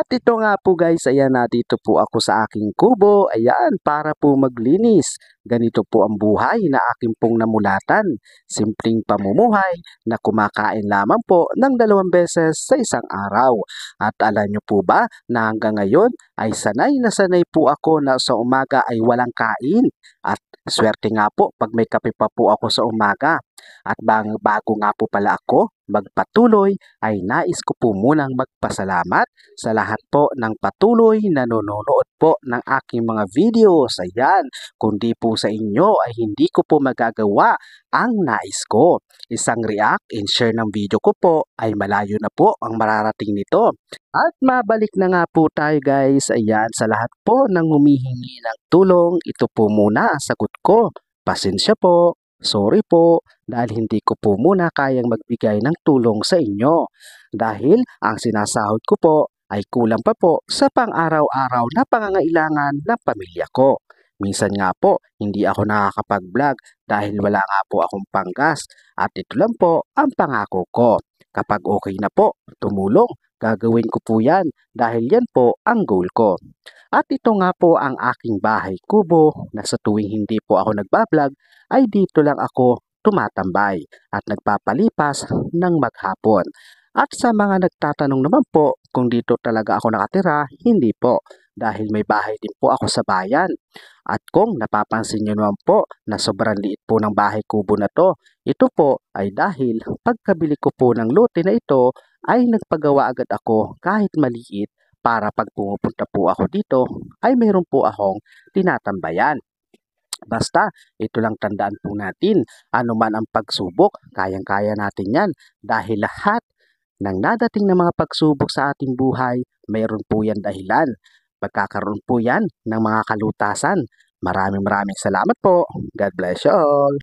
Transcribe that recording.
At ito nga po guys, ayan na dito po ako sa aking kubo, ayan, para po maglinis. Ganito po ang buhay na aking pong namulatan. Simpleng pamumuhay na kumakain lamang po ng 2 beses sa isang araw. At alam nyo po ba na hanggang ngayon ay sanay na sanay po ako na sa umaga ay walang kain. At swerte nga po pag may kape pa po ako sa umaga. At bago nga po pala ako magpatuloy ay nais ko po munang magpasalamat sa lahat po ng patuloy na nanonood po ng aking mga videos. Ayan, kundi po sa inyo ay hindi ko po magagawa ang nais ko. Isang react and share ng video ko po ay malayo na po ang mararating nito. At mabalik na nga po tayo guys. Ayan, sa lahat po ng humihingi ng tulong, ito po muna ang sagot ko. Pasensya po. Sorry po dahil hindi ko po muna kayang magbigay ng tulong sa inyo dahil ang sinasahod ko po ay kulang pa po sa pang-araw-araw na pangangailangan ng pamilya ko. Minsan nga po hindi ako nakakapag-vlog dahil wala nga po akong panggas at ito lang po ang pangako ko. Kapag okay na po, tumulong, gagawin ko po yan dahil yan po ang goal ko. At ito nga po ang aking bahay kubo na sa tuwing hindi po ako nagbablog ay dito lang ako tumatambay at nagpapalipas ng maghapon. At sa mga nagtatanong naman po kung dito talaga ako nakatira, hindi po dahil may bahay din po ako sa bayan. At kung napapansin nyo naman po na sobrang liit po ng bahay kubo na to, ito po ay dahil pagkabili ko po ng lote na ito ay nagpagawa agad ako kahit maliit para pag pumupunta po ako dito ay mayroon po akong tinatambayan. Basta, ito lang tandaan po natin, ano man ang pagsubok, kayang-kaya natin yan dahil lahat ng nadating na mga pagsubok sa ating buhay, mayroon po yan dahilan. Magkakaroon po yan ng mga kalutasan. Maraming salamat po. God bless you all.